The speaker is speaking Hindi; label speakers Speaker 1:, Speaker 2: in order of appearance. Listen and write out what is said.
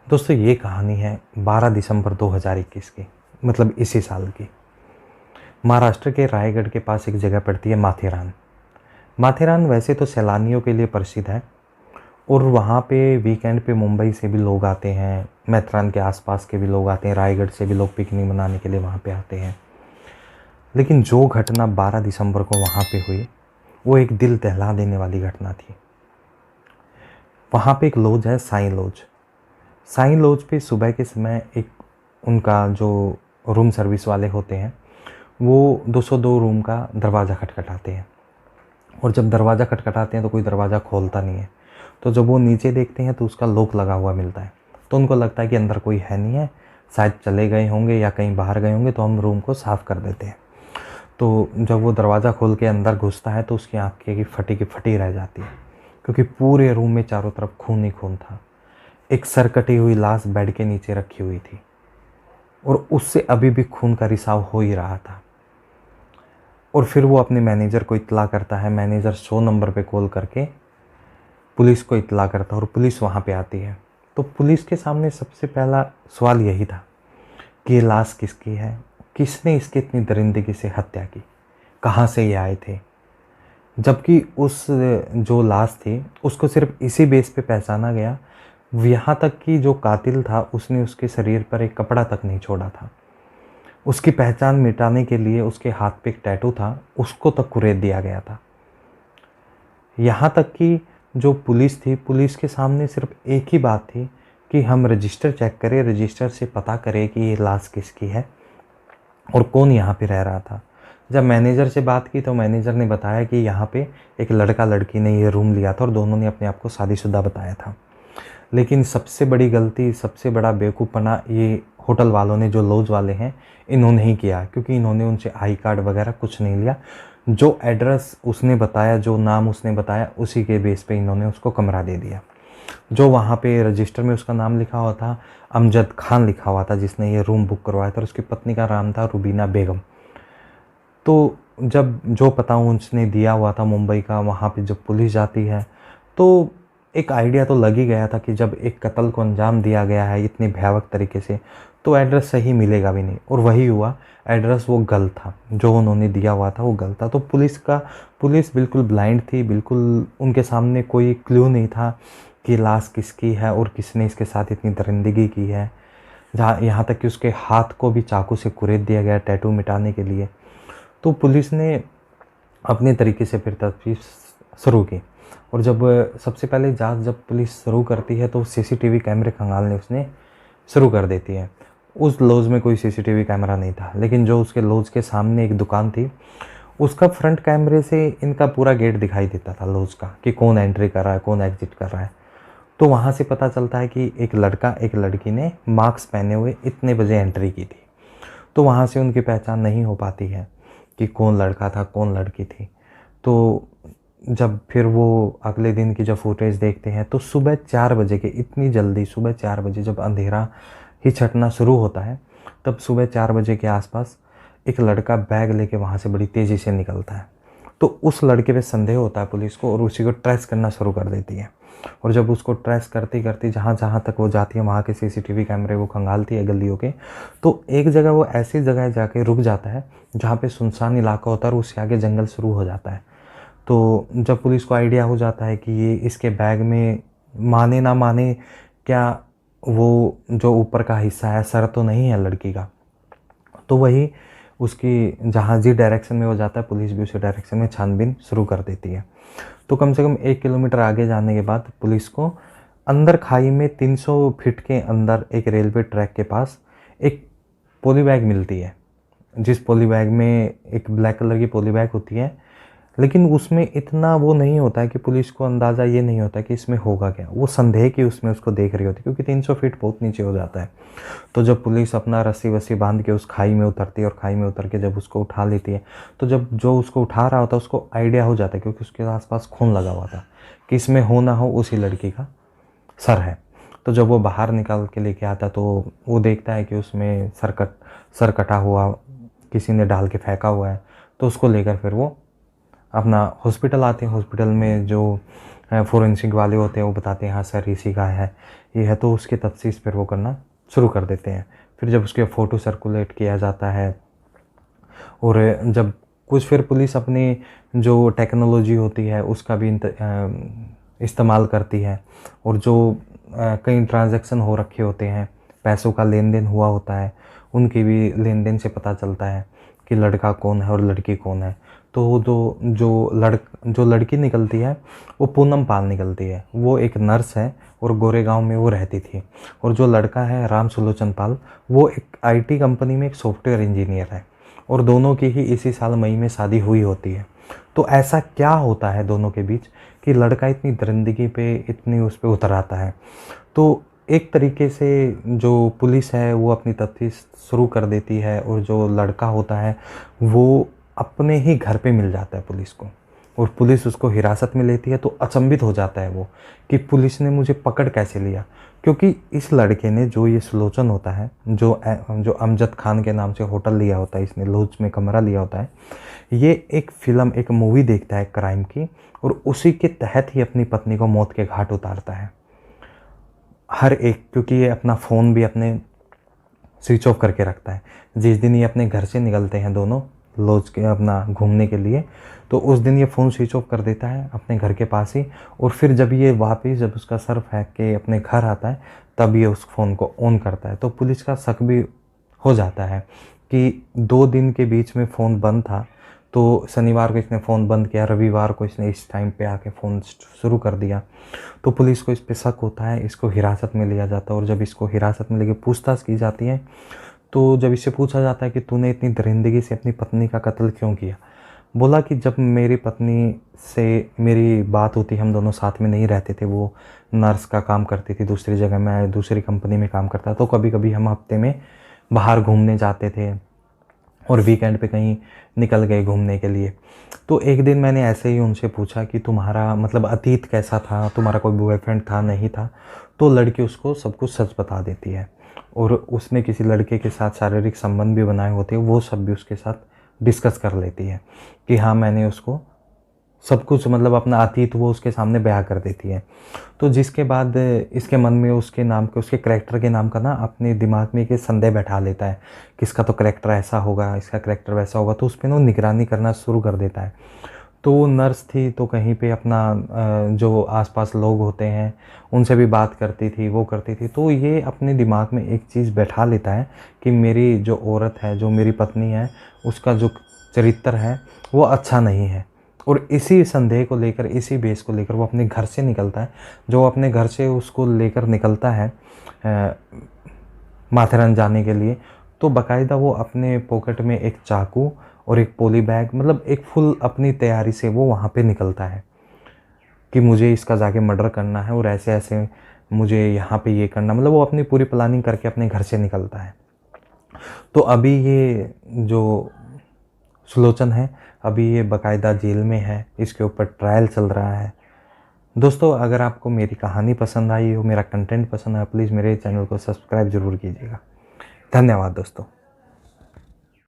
Speaker 1: दोस्तों ये कहानी है 12 दिसंबर 2021 की, मतलब इसी साल की। महाराष्ट्र के रायगढ़ के पास एक जगह पड़ती है माथेरान। माथेरान वैसे तो सैलानियों के लिए प्रसिद्ध है और वहाँ पे वीकेंड पे मुंबई से भी लोग आते हैं, माथेरान के आसपास के भी लोग आते हैं, रायगढ़ से भी लोग पिकनिक मनाने के लिए वहाँ पे आते हैं। लेकिन जो घटना 12 दिसंबर को वहाँ पे हुई वो एक दिल दहला देने वाली घटना थी। वहाँ पे एक लॉज है, साईं लॉज। साईं लॉज पे सुबह के समय एक उनका जो रूम सर्विस वाले होते हैं वो 202 रूम का दरवाज़ा खटखटाते हैं और जब दरवाज़ा खटखटाते हैं तो कोई दरवाज़ा खोलता नहीं है। तो जब वो नीचे देखते हैं तो उसका लॉक लगा हुआ मिलता है। तो उनको लगता है कि अंदर कोई है नहीं है, शायद चले गए होंगे या कहीं बाहर गए होंगे, तो हम रूम को साफ़ कर देते हैं। तो जब वो दरवाज़ा खोल के अंदर घुसता है तो उसकी आँखें की फटी रह जाती है, क्योंकि पूरे रूम में चारों तरफ खून ही खून था। एक सर कटी हुई लाश बेड के नीचे रखी हुई थी और उससे अभी भी खून का रिसाव हो ही रहा था। और फिर वो अपने मैनेजर को इत्तला करता है। मैनेजर 100 नंबर पे कॉल करके पुलिस को इत्तला करता है और पुलिस वहाँ पे आती है। तो पुलिस के सामने सबसे पहला सवाल यही था कि ये लाश किसकी है, किसने इसकी इतनी दरिंदगी से हत्या की, कहाँ से ये आए थे। जबकि उस जो लाश थी उसको सिर्फ इसी बेस पे पहचाना गया, यहाँ तक कि जो कातिल था उसने उसके शरीर पर एक कपड़ा तक नहीं छोड़ा था। उसकी पहचान मिटाने के लिए उसके हाथ पे एक टैटू था, उसको तक कुरेद दिया गया था। यहाँ तक कि जो पुलिस थी, पुलिस के सामने सिर्फ एक ही बात थी कि हम रजिस्टर चेक करें, रजिस्टर से पता करें कि ये लाश किसकी है और कौन यहाँ पे रह रहा था। जब मैनेजर से बात की तो मैनेजर ने बताया कि यहाँ पे एक लड़का लड़की ने ये रूम लिया था और दोनों ने अपने आप को शादीशुदा बताया था। लेकिन सबसे बड़ी गलती, सबसे बड़ा बेवकूफ़पना ये होटल वालों ने, जो लॉज वाले हैं, इन्होंने ही किया, क्योंकि इन्होंने उनसे आई कार्ड वगैरह कुछ नहीं लिया। जो एड्रेस उसने बताया, जो नाम उसने बताया, उसी के बेस पे इन्होंने उसको कमरा दे दिया। जो वहाँ पे रजिस्टर में उसका नाम लिखा हुआ था, अमजद खान लिखा हुआ था, जिसने ये रूम बुक करवाया था, और उसकी पत्नी का नाम था रुबीना बेगम। तो जब जो पता उसने दिया हुआ था मुंबई का, वहाँ पे जब पुलिस जाती है तो एक आइडिया तो लग ही गया था कि जब एक कत्ल को अंजाम दिया गया है इतने भयावह तरीके से, तो एड्रेस सही मिलेगा भी नहीं। और वही हुआ, एड्रेस वो गलत था, जो उन्होंने दिया हुआ था वो गलत था। तो पुलिस बिल्कुल ब्लाइंड थी, बिल्कुल उनके सामने कोई क्लू नहीं था कि लाश किसकी है और किसने इसके साथ इतनी दरिंदगी की है। जहाँ यहाँ तक कि उसके हाथ को भी चाकू से कुरेद दिया गया टैटू मिटाने के लिए। तो पुलिस ने अपने तरीके से फिर तफ्तीश शुरू की और जब सबसे पहले जांच जब पुलिस शुरू करती है तो सीसीटीवी कैमरे खंगालने उसने शुरू कर देती है। उस लॉज में कोई सीसीटीवी कैमरा नहीं था, लेकिन जो उसके लॉज के सामने एक दुकान थी उसका फ्रंट कैमरे से इनका पूरा गेट दिखाई देता था लॉज का, कि कौन एंट्री कर रहा है, कौन एग्जिट कर रहा है। तो वहाँ से पता चलता है कि एक लड़का एक लड़की ने मास्क पहने हुए इतने बजे एंट्री की थी। तो वहाँ से उनकी पहचान नहीं हो पाती है कि कौन लड़का था कौन लड़की थी। तो जब फिर वो अगले दिन की जब फुटेज देखते हैं तो सुबह 4 बजे के, इतनी जल्दी सुबह 4 बजे जब अंधेरा ही छटना शुरू होता है, तब सुबह 4 बजे के आसपास एक लड़का बैग लेके वहाँ से बड़ी तेज़ी से निकलता है। तो उस लड़के पे संदेह होता है पुलिस को और उसी को ट्रेस करना शुरू कर देती है। और जब उसको ट्रेस करती करती जहाँ जहाँ तक वो जाती है, वहाँ के सीसीटीवी कैमरे वो खंगालती है गलियों के, तो एक जगह वो ऐसी जगह जाके रुक जाता है जहाँ पे सुनसान इलाका होता है और उसके आगे जंगल शुरू हो जाता है। तो जब पुलिस को आइडिया हो जाता है कि ये इसके बैग में, माने ना माने, क्या वो जो ऊपर का हिस्सा है सर तो नहीं है लड़की का, तो वही उसकी जहाँ जिस डायरेक्शन में वो जाता है पुलिस भी उसी डायरेक्शन में छानबीन शुरू कर देती है। तो कम से कम 1 किलोमीटर आगे जाने के बाद पुलिस को अंदर खाई में 300 फीट के अंदर एक रेलवे ट्रैक के पास एक पॉली बैग मिलती है, जिस पॉली बैग में एक ब्लैक कलर की पॉली बैग होती है, लेकिन उसमें इतना वो नहीं होता है कि पुलिस को अंदाज़ा ये नहीं होता कि इसमें होगा क्या। वो संदेह कि उसमें उसको देख रही होती है, क्योंकि 300 फीट बहुत नीचे हो जाता है। तो जब पुलिस अपना रस्सी वस्सी बांध के उस खाई में उतरती है और खाई में उतर के जब उसको उठा लेती है, तो जब जो उसको उठा रहा होता है उसको आइडिया हो जाता है, क्योंकि उसके आसपास खून लगा हुआ था, कि इसमें हो ना हो उसी लड़की का सर है। तो जब वो बाहर निकाल के लेके आता तो वो देखता है कि उसमें सर कटा हुआ किसी ने डाल के फेंका हुआ है। तो उसको लेकर फिर वो अपना हॉस्पिटल आते हैं। हॉस्पिटल में जो फोरेंसिक वाले होते हैं वो बताते हैं हाँ सर इसी का है, ये है, तो उसके तफ्तीश फिर वो करना शुरू कर देते हैं। फिर जब उसके फ़ोटो सर्कुलेट किया जाता है और जब कुछ फिर पुलिस अपनी जो टेक्नोलॉजी होती है उसका भी इस्तेमाल करती है, और जो कई ट्रांजैक्शन हो रखे होते हैं, पैसों का लेन देन हुआ होता है, उनकी भी लेन देन से पता चलता है कि लड़का कौन है और लड़की कौन है। तो जो लड़की निकलती है वो पूनम पाल निकलती है, वो एक नर्स है और गोरेगांव में वो रहती थी। और जो लड़का है राम सुलोचन पाल, वो एक आईटी कंपनी में एक सॉफ्टवेयर इंजीनियर है, और दोनों की ही इसी साल मई में शादी हुई होती है। तो ऐसा क्या होता है दोनों के बीच कि लड़का इतनी दरिंदगी पे इतनी उस पर उतर आता है। तो एक तरीके से जो पुलिस है वो अपनी तफ्तीश शुरू कर देती है, और जो लड़का होता है वो अपने ही घर पे मिल जाता है पुलिस को, और पुलिस उसको हिरासत में लेती है। तो अचंभित हो जाता है वो कि पुलिस ने मुझे पकड़ कैसे लिया, क्योंकि इस लड़के ने, जो ये सुलोचन होता है, जो अमजद खान के नाम से होटल लिया होता है, इसने लॉज में कमरा लिया होता है, ये एक मूवी देखता है क्राइम की, और उसी के तहत ही अपनी पत्नी को मौत के घाट उतारता है। हर एक, क्योंकि ये अपना फ़ोन भी अपने स्विच ऑफ करके रखता है। जिस दिन ये अपने घर से निकलते हैं दोनों लॉज के अपना घूमने के लिए, तो उस दिन ये फ़ोन स्विच ऑफ कर देता है अपने घर के पास ही, और फिर जब ये वापस जब उसका सर फेंक के अपने घर आता है तब ये उस फ़ोन को ऑन करता है। तो पुलिस का शक भी हो जाता है कि 2 दिन के बीच में फ़ोन बंद था, तो शनिवार को इसने फ़ोन बंद किया, रविवार को इसने इस टाइम पे आके फ़ोन शुरू कर दिया। तो पुलिस को इस पे शक होता है, इसको हिरासत में लिया जाता है, और जब इसको हिरासत में लेके पूछताछ की जाती है, तो जब इससे पूछा जाता है कि तूने इतनी दरिंदगी से अपनी पत्नी का कत्ल क्यों किया, बोला कि जब मेरी पत्नी से मेरी बात होती, हम दोनों साथ में नहीं रहते थे, वो नर्स का काम करती थी दूसरी जगह, मैं दूसरी कंपनी में काम करता, तो कभी कभी हम हफ्ते में बाहर घूमने जाते थे और वीकेंड पे कहीं निकल गए घूमने के लिए। तो एक दिन मैंने ऐसे ही उनसे पूछा कि तुम्हारा मतलब अतीत कैसा था, तुम्हारा कोई बॉयफ्रेंड था नहीं था। तो लड़की उसको सब कुछ सच बता देती है, और उसने किसी लड़के के साथ शारीरिक संबंध भी बनाए होते हैं, वो सब भी उसके साथ डिस्कस कर लेती है कि हाँ मैंने उसको सब कुछ मतलब अपना अतीत वो उसके सामने बयां कर देती है। तो जिसके बाद इसके मन में उसके नाम के, उसके करैक्टर के नाम का ना अपने दिमाग में एक संदेह बैठा लेता है कि इसका तो करैक्टर ऐसा होगा, इसका करैक्टर वैसा होगा, तो उस पर वो निगरानी करना शुरू कर देता है। तो वो नर्स थी, तो कहीं पे अपना जो आसपास लोग होते हैं उनसे भी बात करती थी, वो करती थी। तो ये अपने दिमाग में एक चीज़ बैठा लेता है कि मेरी जो औरत है, जो मेरी पत्नी है, उसका जो चरित्र है वो अच्छा नहीं है। और इसी संदेह को लेकर, इसी बेस को लेकर वो अपने घर से निकलता है। जो अपने घर से उसको लेकर निकलता है माथेरान जाने के लिए, तो बाकायदा वो अपने पॉकेट में एक चाकू और एक पॉली बैग, मतलब एक फुल अपनी तैयारी से वो वहाँ पे निकलता है कि मुझे इसका जाके मर्डर करना है और ऐसे ऐसे मुझे यहाँ पे ये करना, मतलब वो अपनी पूरी प्लानिंग करके अपने घर से निकलता है। तो अभी ये जो सुलोचन है, अभी ये बाकायदा जेल में है, इसके ऊपर ट्रायल चल रहा है। दोस्तों अगर आपको मेरी कहानी पसंद आई हो, मेरा कंटेंट पसंद आया, प्लीज़ मेरे चैनल को सब्सक्राइब ज़रूर कीजिएगा। धन्यवाद दोस्तों।